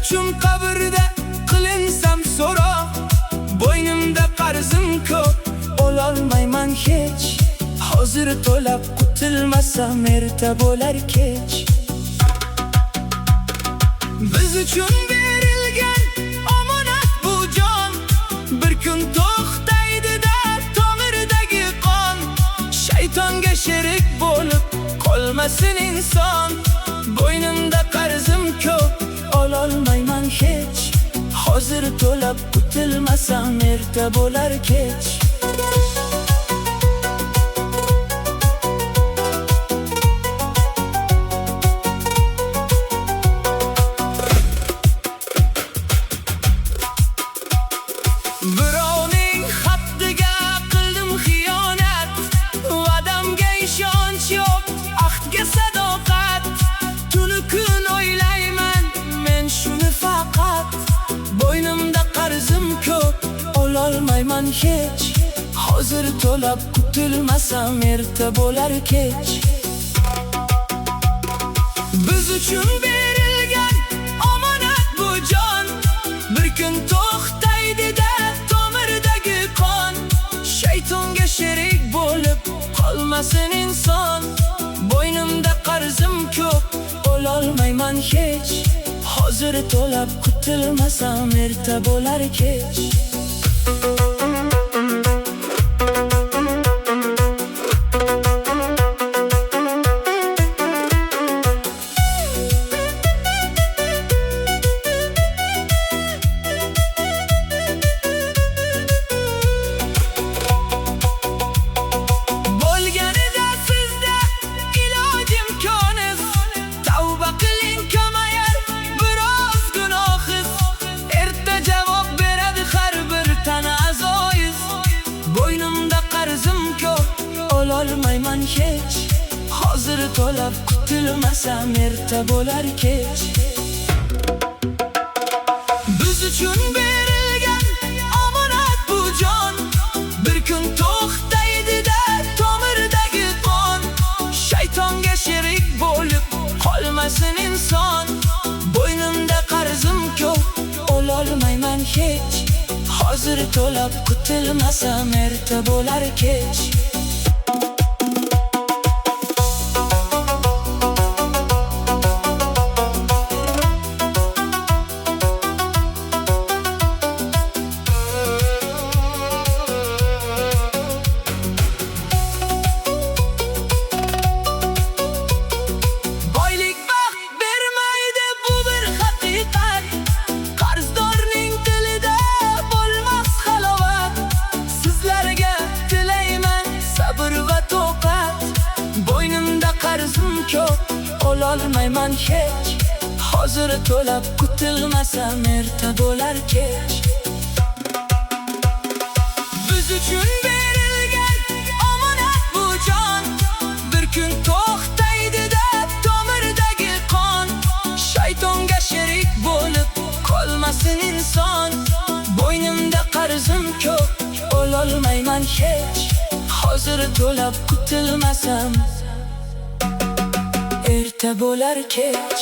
uchun qabrda qilinsam so'roq. Bo'ynimda qarzim ko'p, ololmayman hech. Hozir to'lab qutilmasam erta bo'lar kech. Biz uchun berilgan omonat bu jon, bir kun to'xtaydi-da tomirdagi qon. Shaytonga sherik bo'lib qolmasin inson. Bo'ynimda qarzim ko'p, ololmayman hech. Hozir to'lab qutilmasam erta bo'lar kech. Birovning haddiga qildim xiyonat, va'damga ishonch yo'q, ahdga sadoqat. Tuni kun o'ylayman men shuni faqat. Bo'ynimda qarzim ko'p, ololmayman hech. Hozir to'lab qutilmasam erta bo'lar kech. Biz uchun berilgan omonat bu jon, bir kun to'xtaydi-da tomirdagi qon. Shaytonga sherik bo'lib qolmasin inson. Bo'ynimda qarzim ko'p, ololmayman hech. Hozir to'lab qutilmasam erta bo'lar kech. Bo'lganida sizda iloj imkoniz, tavba qiling kamayar biroz gunohiz. Erta javob beradi har bir tana a'zoyiz. Bo'ynimda qarzim ko'p, ololmayman hech. Hozir to'lab qutilmasam erta bo'lar kech. Biz uchun berilgan omonat bu jon, bir kun to'xtaydi-da tomirdagi qon. Shaytonga sherik bo'lib qolmasin inson. Bo'ynimda qarzim ko'p, ololmayman hech. Hozir to'lab qutilmasam erta bo'lar kech. Boylik baxt bermaydi, bu bir haqiqat. Qarzdorning tilida bo'lmas halovat. Sizlarga tilayman sabr va toqat. Bo'ynimda qarzim ko'p, ololmayman hech. Hozir to'lab qutilmasam erta bo'lar kech. Biz uchun berilgan omonat bu jon, bir kun to'xtaydi-da tomirdagi qon. Shaytonga sherik bo'lib qolmasin inson. Bo'ynimda qarzim ko'p, ololmayman hech. Hozir to'lab qutilmasam erta bo'lar kech.